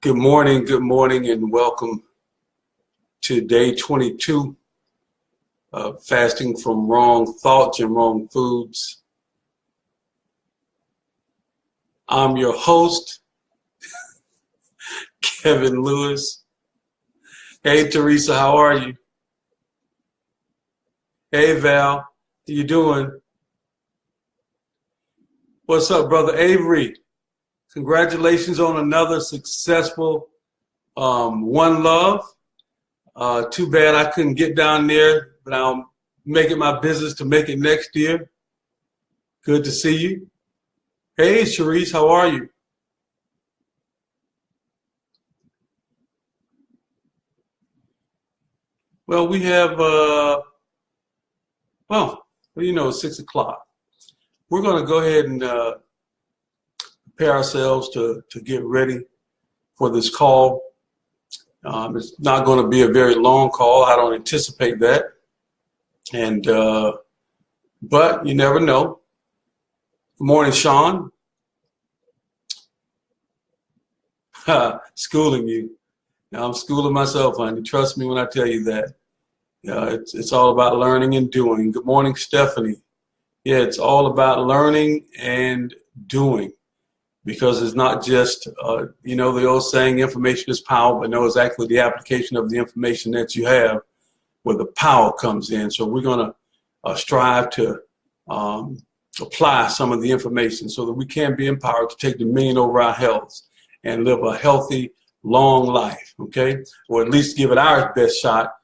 Good morning, and welcome to day 22 of fasting from wrong thoughts and wrong foods. I'm your host, Kevin Lewis. Hey, Teresa, how are you? Hey, Val, how you doing? What's up, brother Avery? Congratulations on another successful One Love. Too bad I couldn't get down there, but I'll make it my business to make it next year. Good to see you. Hey, Sharice, how are you? Well, we have, it's 6 o'clock. We're going to go ahead and prepare ourselves to get ready for this call. It's not going to be a very long call. I don't anticipate that. And but you never know. Good morning, Sean. Schooling you. Now I'm schooling myself, honey. Trust me when I tell you that. It's all about learning and doing. Good morning, Stephanie. Yeah, it's all about learning and doing. Because it's not just, the old saying, information is power, but no, it's actually the application of the information that you have where the power comes in. So we're going to strive to apply some of the information so that we can be empowered to take dominion over our health and live a healthy, long life, okay? Or at least give it our best shot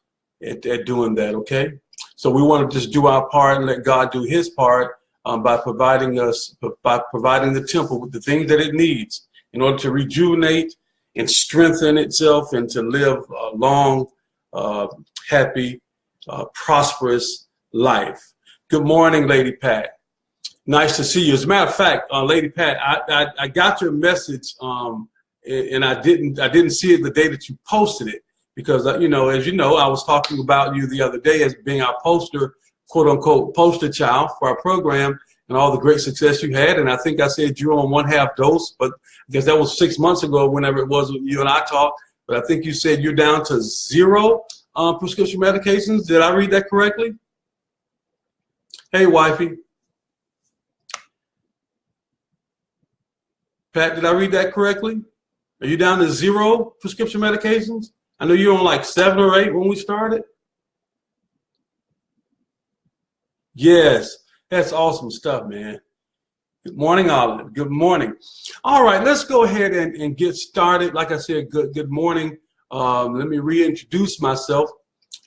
at doing that, okay? So we want to just do our part and let God do his part. By providing the temple with the things that it needs in order to rejuvenate and strengthen itself and to live a long, happy, prosperous life. Good morning, Lady Pat. Nice to see you. As a matter of fact, Lady Pat, I got your message, and I didn't see it the day that you posted it because as you know, I was talking about you the other day as being our poster, quote unquote, poster child for our program and all the great success you had. And I think I said you're on 1/2 dose, but I guess that was 6 months ago, whenever it was you and I talked. But I think you said you're down to 0 prescription medications. Did I read that correctly? Hey, wifey. Pat, did I read that correctly? Are you down to 0 prescription medications? I know you're on like 7 or 8 when we started. Yes, that's awesome stuff, man. Good morning, Olive. Good morning. All right, let's go ahead and get started. Like I said, good morning. Let me reintroduce myself.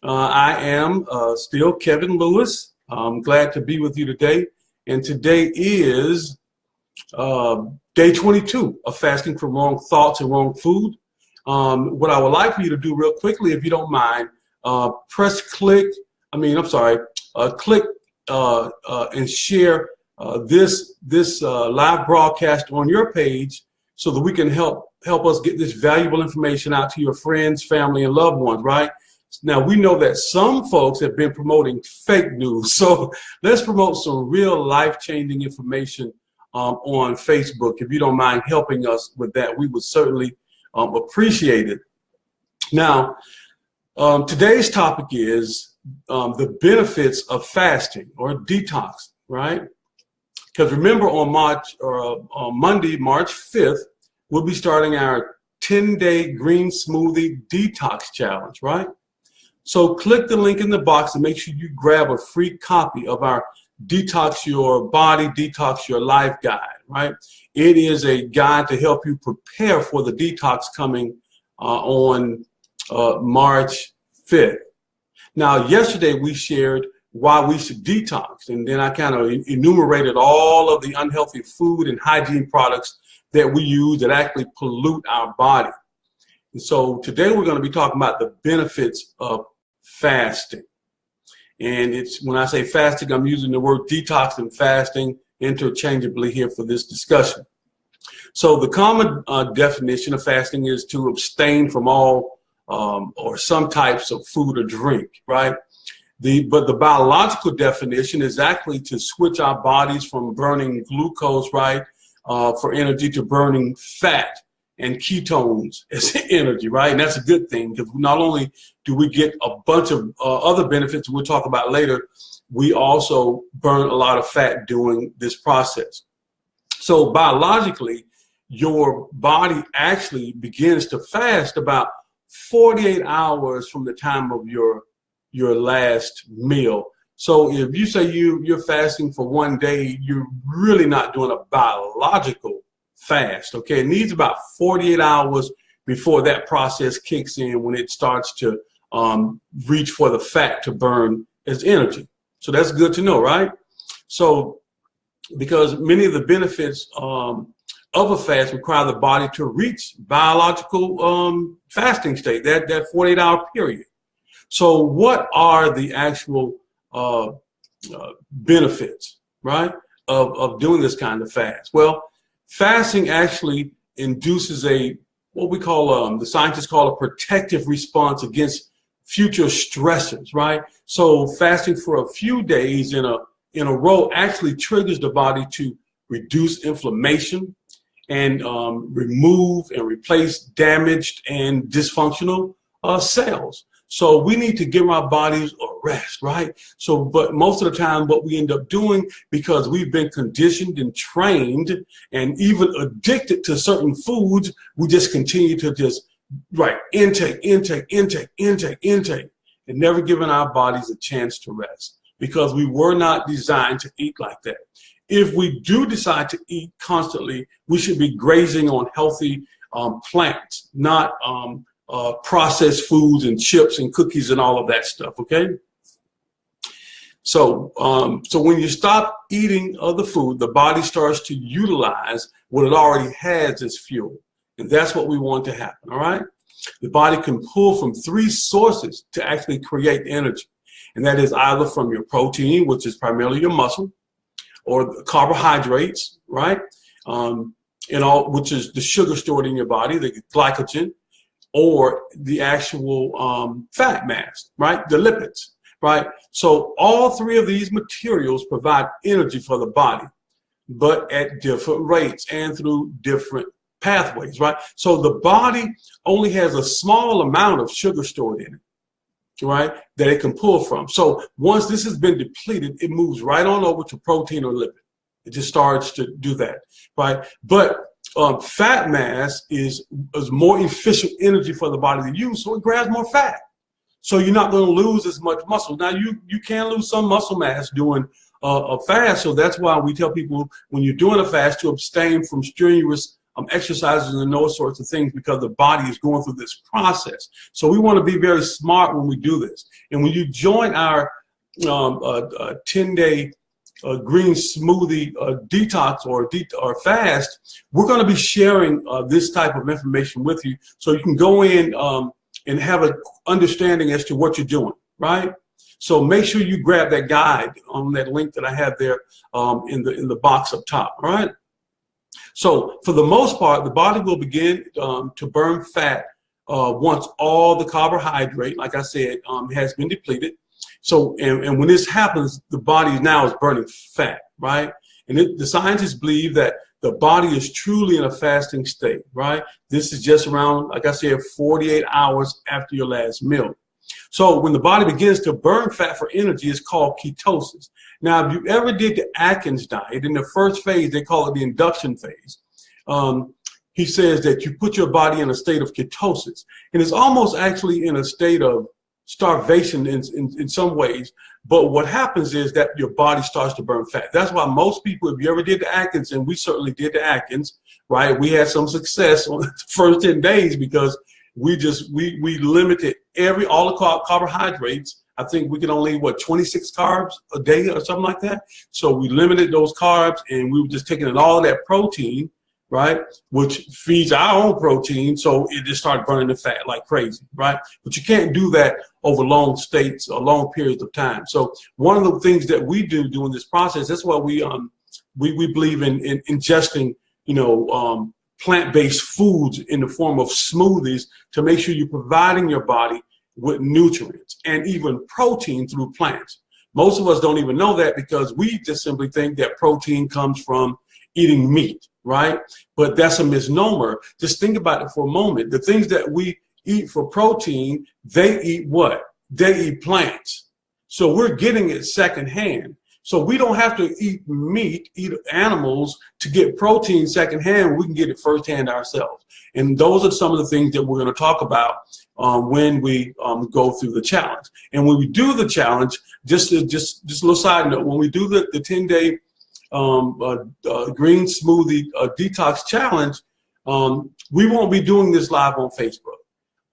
I am still Kevin Lewis. I'm glad to be with you today. And today is day 22 of fasting from wrong thoughts and wrong food. What I would like for you to do real quickly, if you don't mind, click and share this live broadcast on your page so that we can help us get this valuable information out to your friends, family, and loved ones, right? Now, we know that some folks have been promoting fake news, so let's promote some real life-changing information on Facebook. If you don't mind helping us with that, we would certainly appreciate it. Now, today's topic is the benefits of fasting or detox, right? Because remember, on Monday, March 5th, we'll be starting our 10-day green smoothie detox challenge, right? So click the link in the box and make sure you grab a free copy of our Detox Your Body, Detox Your Life guide, right? It is a guide to help you prepare for the detox coming on March 5th. Now, yesterday we shared why we should detox, and then I kind of enumerated all of the unhealthy food and hygiene products that we use that actually pollute our body. And so today we're going to be talking about the benefits of fasting. And it's when I say fasting, I'm using the word detox and fasting interchangeably here for this discussion. So the common definition of fasting is to abstain from all or some types of food or drink, right? But the biological definition is actually to switch our bodies from burning glucose, right, for energy to burning fat. and ketones as energy, right? And that's a good thing, because not only do we get a bunch of other benefits we'll talk about later, we also burn a lot of fat during this process. So biologically, your body actually begins to fast about 48 hours from the time of your last meal. So if you say you're fasting for one day, you're really not doing a biological fast, okay? It needs about 48 hours before that process kicks in, when it starts to reach for the fat to burn as energy. So that's good to know, right? So because many of the benefits of a fast require the body to reach biological fasting state, that 48-hour period. So what are the actual benefits, right, of doing this kind of fast? Well, fasting actually induces what we call, the scientists call a protective response against future stressors, right? So fasting for a few days in a row actually triggers the body to reduce inflammation and remove and replace damaged and dysfunctional cells. So we need to give our bodies a rest, right? So, but most of the time what we end up doing, because we've been conditioned and trained and even addicted to certain foods, we just continue to intake, and never giving our bodies a chance to rest, because we were not designed to eat like that. If we do decide to eat constantly, we should be grazing on healthy plants, not processed foods and chips and cookies and all of that stuff, okay? So, so when you stop eating other food, the body starts to utilize what it already has as fuel. And that's what we want to happen, all right? The body can pull from 3 sources to actually create energy. And that is either from your protein, which is primarily your muscle, or the carbohydrates, right? Which is the sugar stored in your body, the glycogen, or the actual fat mass, right? The lipids, right? So all 3 of these materials provide energy for the body, but at different rates and through different pathways, right? So the body only has a small amount of sugar stored in it, right, that it can pull from. So once this has been depleted, it moves right on over to protein or lipid. It just starts to do that, right? But fat mass is more efficient energy for the body to use, so it grabs more fat. So you're not going to lose as much muscle. Now you can lose some muscle mass doing a fast, so that's why we tell people when you're doing a fast to abstain from strenuous exercises and those sorts of things, because the body is going through this process. So we want to be very smart when we do this. And when you join our 10-day green smoothie detox or fast, we're going to be sharing this type of information with you, so you can go in and have an understanding as to what you're doing, right? So make sure you grab that guide on that link that I have there in the box up top, all right? So for the most part, the body will begin to burn fat once all the carbohydrate, like I said, has been depleted. So, and when this happens, the body now is burning fat, right? And the scientists believe that the body is truly in a fasting state, right? This is just around, like I said, 48 hours after your last meal. So when the body begins to burn fat for energy, it's called ketosis. Now, if you ever did the Atkins diet, in the first phase, they call it the induction phase. He says that you put your body in a state of ketosis, and it's almost actually in a state of starvation in some ways. But what happens is that your body starts to burn fat. That's why most people, if you ever did the Atkins, and we certainly did the Atkins, right? We had some success on the first 10 days because we limited all the carbohydrates. I think we could only, 26 carbs a day or something like that. So we limited those carbs, and we were just taking in all of that protein, right, which feeds our own protein, so it just started burning the fat like crazy, right? But you can't do that over long states or long periods of time. So one of the things that we do during this process, that's why we believe in ingesting, plant-based foods in the form of smoothies, to make sure you're providing your body with nutrients and even protein through plants. Most of us don't even know that, because we just simply think that protein comes from eating meat. right? But that's a misnomer. Just think about it for a moment. The things that we eat for protein, they eat what? They eat plants. So we're getting it secondhand. So we don't have to eat meat, eat animals to get protein secondhand. We can get it firsthand ourselves. And those are some of the things that we're going to talk about when we go through the challenge. And when we do the challenge, just a little side note, when we do the 10-day green smoothie detox challenge, we won't be doing this live on Facebook.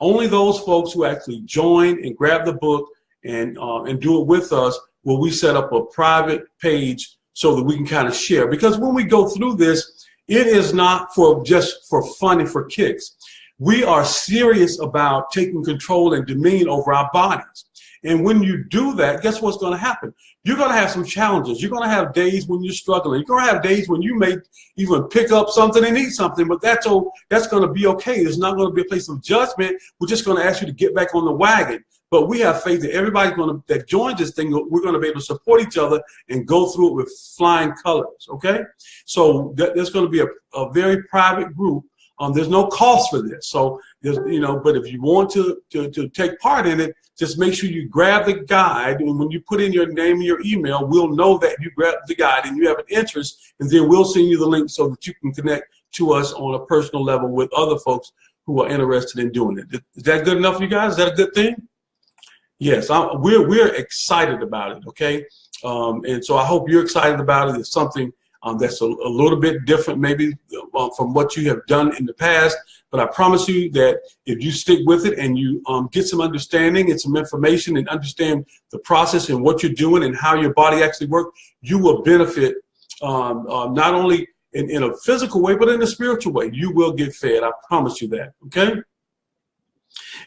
Only those folks who actually join and grab the book and do it with us will we set up a private page so that we can kind of share. Because when we go through this, it is not just for fun and for kicks. We are serious about taking control and dominion over our bodies. And when you do that, guess what's going to happen? You're going to have some challenges. You're going to have days when you're struggling. You're going to have days when you may even pick up something and eat something, but that's going to be okay. It's not going to be a place of judgment. We're just going to ask you to get back on the wagon. But we have faith that everybody that joins this thing, we're going to be able to support each other and go through it with flying colors, okay? So there's going to be a very private group. There's no cost for this. So, but if you want to take part in it, just make sure you grab the guide. And when you put in your name and your email, we'll know that you grabbed the guide and you have an interest. And then we'll send you the link so that you can connect to us on a personal level with other folks who are interested in doing it. Is that good enough for you guys? Is that a good thing? Yes, we're excited about it, okay? And so I hope you're excited about it. It's something that's a little bit different maybe from what you have done in the past, but I promise you that if you stick with it and you get some understanding and some information and understand the process and what you're doing and how your body actually works, you will benefit not only in a physical way, but in a spiritual way. You will get fed. I promise you that, okay?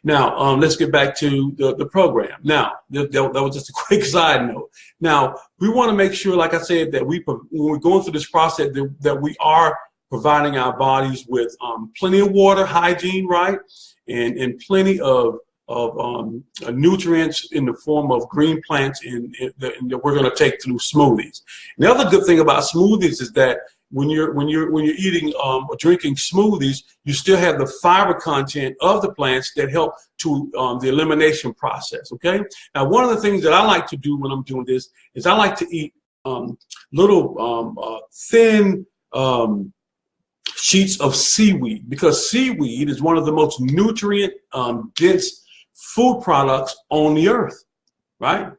Now, let's get back to the program. Now, that was just a quick side note. Now, we want to make sure, like I said, that when we're going through this process, that we are providing our bodies with plenty of water, hygiene, right, and plenty of nutrients in the form of green plants and that we're going to take through smoothies. And the other good thing about smoothies is that when you're eating or drinking smoothies, you still have the fiber content of the plants that help to the elimination process, okay? Now, one of the things that I like to do when I'm doing this is I like to eat little thin sheets of seaweed, because seaweed is one of the most nutrient dense food products on the earth, right?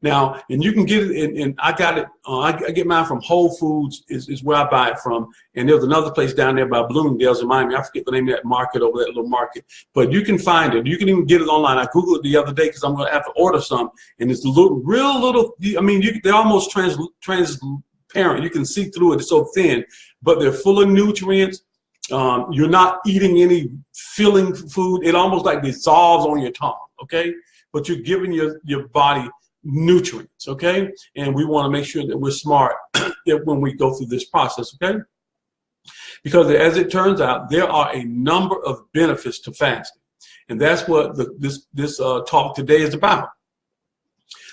Now, and you can get it, and I got it, I get mine from Whole Foods is where I buy it from. And there's another place down there by Bloomingdale's in Miami. I forget the name of that market over that little market. But you can find it. You can even get it online. I Googled it the other day because I'm going to have to order some. And it's real little, I mean, they're almost transparent. You can see through it. It's so thin. But they're full of nutrients. You're not eating any filling food. It almost like dissolves on your tongue, okay? But you're giving your body nutrients, okay? And we want to make sure that we're smart when we go through this process, okay? Because as it turns out, there are a number of benefits to fasting. And that's what this talk today is about.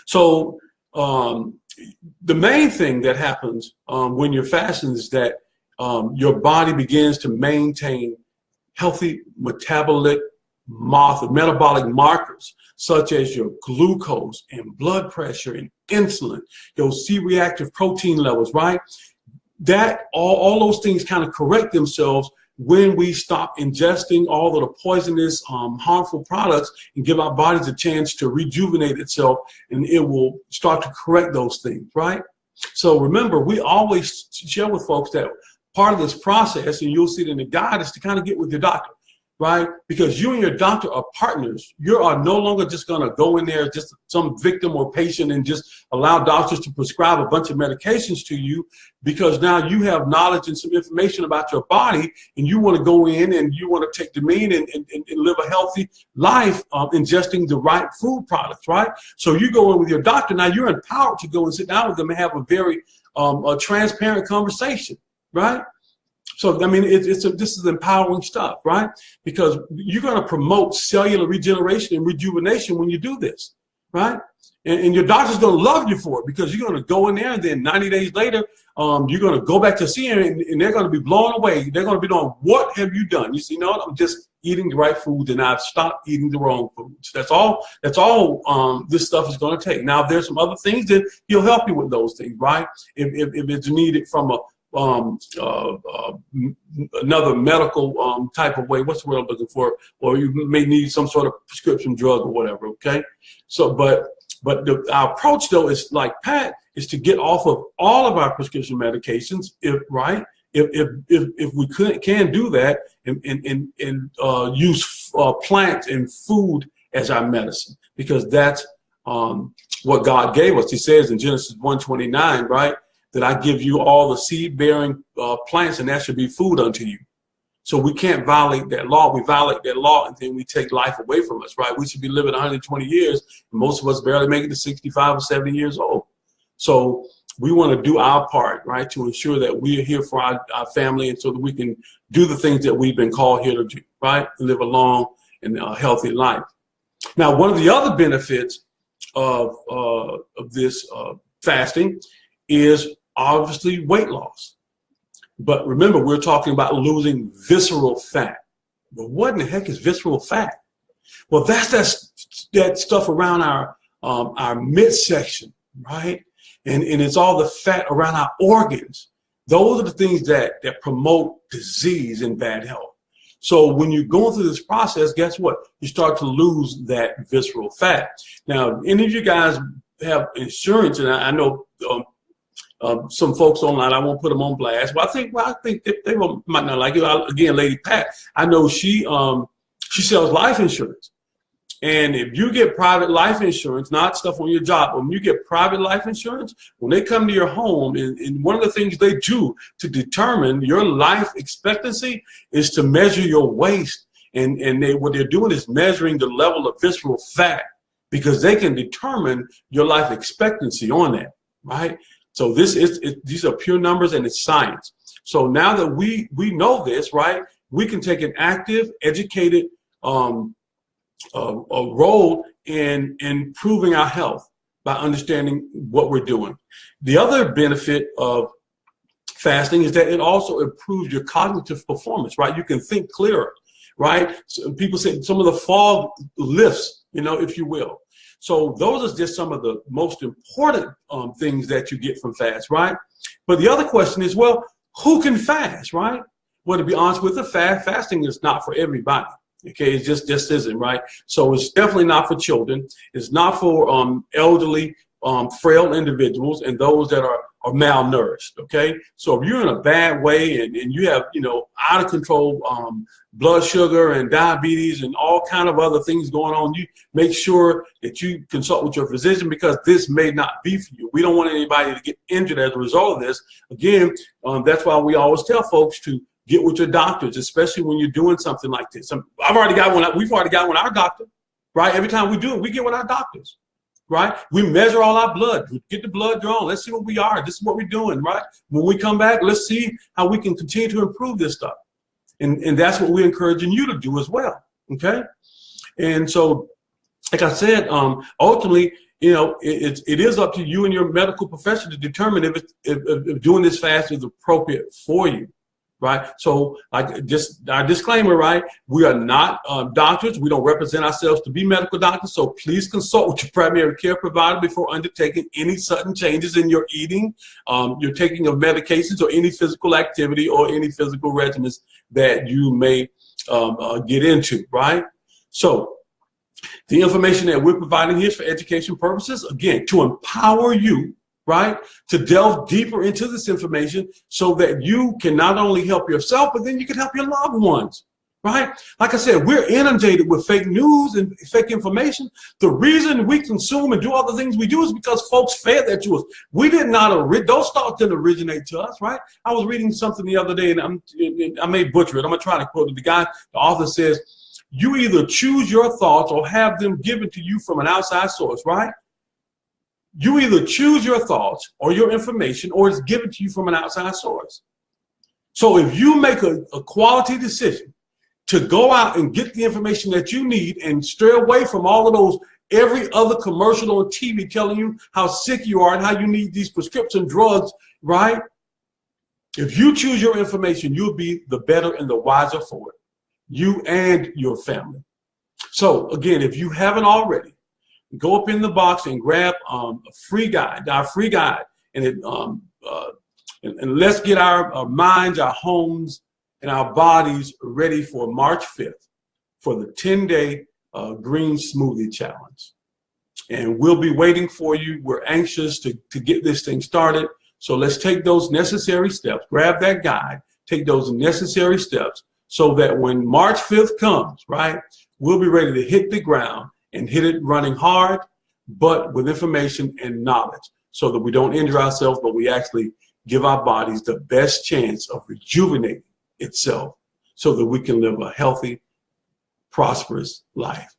So the main thing that happens when you're fasting is that your body begins to maintain healthy metabolic markers, such as your glucose and blood pressure and insulin, your C-reactive protein levels, right? That all those things kind of correct themselves when we stop ingesting all of the poisonous, harmful products and give our bodies a chance to rejuvenate itself, and it will start to correct those things, right? So remember, we always share with folks that part of this process, and you'll see it in the guide, is to kind of get with your doctor, right? Because you and your doctor are partners. You are no longer just going to go in there, just some victim or patient, and just allow doctors to prescribe a bunch of medications to you, because now you have knowledge and some information about your body, and you want to go in and you want to take dominion and live a healthy life, ingesting the right food products, right? So you go in with your doctor. Now you're empowered to go and sit down with them and have a very transparent conversation, right? So, I mean, this is empowering stuff, right? Because you're going to promote cellular regeneration and rejuvenation when you do this, right? And your doctor's going to love you for it, because you're going to go in there, and then 90 days later, you're going to go back to see him, and they're going to be blown away. They're going to be going, what have you done? You see, no, I'm just eating the right foods, and I've stopped eating the wrong foods. That's all this stuff is going to take. Now, if there's some other things, then he'll help you with those things, right? If it's needed from another medical type of way, what's the word I'm looking for? Or you may need some sort of prescription drug or whatever, okay? So, but our approach, though, is like Pat, is to get off of all of our prescription medications, if we can do that, and use plants and food as our medicine, because that's what God gave us. He says in Genesis 1:29, right, that I give you all the seed-bearing plants, and that should be food unto you. So we can't violate that law. We violate that law, and then we take life away from us, right? We should be living 120 years, and most of us barely make it to 65 or 70 years old. So we want to do our part, right, to ensure that we are here for our family, and so that we can do the things that we've been called here to do, right, and live a long and healthy life. Now, one of the other benefits of this fasting is obviously weight loss. But remember, we're talking about losing visceral fat. But what in the heck is visceral fat? Well, that's that stuff around our midsection, right? And it's all the fat around our organs. Those are the things that promote disease and bad health. So when you're going through this process, guess what? You start to lose that visceral fat. Now, any of you guys have insurance, and I know some folks online, I won't put them on blast, but I think they might not like it. Again, Lady Pat, I know she sells life insurance. And if you get private life insurance, not stuff on your job, when you get private life insurance, when they come to your home, and one of the things they do to determine your life expectancy is to measure your waist. And what they're doing is measuring the level of visceral fat, because they can determine your life expectancy on that, right? So these are pure numbers, and it's science. So now that we know this, right, we can take an active, educated role in improving our health by understanding what we're doing. The other benefit of fasting is that it also improves your cognitive performance, right? You can think clearer, right? So people say some of the fog lifts, if you will. So those are just some of the most important things that you get from fast, right? But the other question is, well, who can fast, right? Well, to be honest with you, fasting is not for everybody. Okay, it just isn't, right? So it's definitely not for children. It's not for elderly, frail individuals, and those that are malnourished. Okay, so if you're in a bad way and you have out of control blood sugar and diabetes and all kind of other things going on, you make sure that you consult with your physician, because this may not be for you. We don't want anybody to get injured as a result of this. Again, that's why we always tell folks to get with your doctors, especially when you're doing something like this. We've already got one with our doctor, right? Every time we do it, we get with our doctors, right? We measure all our blood, we get the blood drawn. Let's see what we are. This is what we're doing, right? When we come back, let's see how we can continue to improve this stuff. And that's what we're encouraging you to do as well, okay? And so, like I said, ultimately, it is up to you and your medical profession to determine if doing this fast is appropriate for you. Right. So like just our disclaimer, right? We are not doctors. We don't represent ourselves to be medical doctors. So please consult with your primary care provider before undertaking any sudden changes in your eating, your taking of medications, or any physical activity or any physical regimens that you may get into. Right. So the information that we're providing here is for education purposes, again, to empower you, right, to delve deeper into this information so that you can not only help yourself, but then you can help your loved ones, right? Like I said, we're inundated with fake news and fake information. The reason we consume and do all the things we do is because folks fed that to us. We did not, those thoughts didn't originate to us, right? I was reading something the other day, and I may butcher it. I'm going to try to quote it. The author says, you either choose your thoughts or have them given to you from an outside source, right? You either choose your thoughts or your information, or it's given to you from an outside source. So if you make a quality decision to go out and get the information that you need and stray away from all of those every other commercial on TV telling you how sick you are and how you need these prescription drugs, right? If you choose your information, you'll be the better and the wiser for it, you and your family. So again, if you haven't already, go up in the box and grab a free guide, our free guide, and let's get our minds, our homes, and our bodies ready for March 5th for the 10-day Green Smoothie Challenge. And we'll be waiting for you. We're anxious to get this thing started. So let's take those necessary steps. Grab that guide, take those necessary steps so that when March 5th comes, right, we'll be ready to hit the ground and hit it running hard, but with information and knowledge so that we don't injure ourselves, but we actually give our bodies the best chance of rejuvenating itself so that we can live a healthy, prosperous life.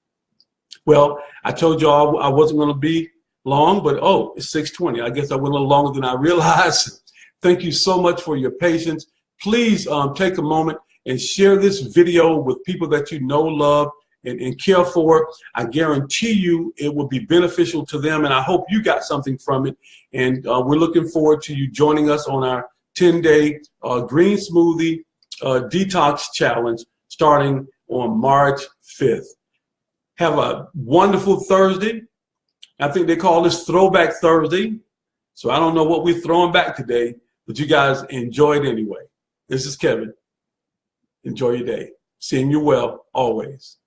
Well, I told y'all I wasn't going to be long, but oh, it's 6:20. I guess I went a little longer than I realized. Thank you so much for your patience. Please take a moment and share this video with people that you know, love, and care for. I guarantee you it will be beneficial to them, and I hope you got something from it. And we're looking forward to you joining us on our 10-day Green Smoothie Detox Challenge starting on March 5th. Have a wonderful Thursday. I think they call this Throwback Thursday. So I don't know what we're throwing back today, but you guys enjoy it anyway. This is Kevin. Enjoy your day. Seeing you well always.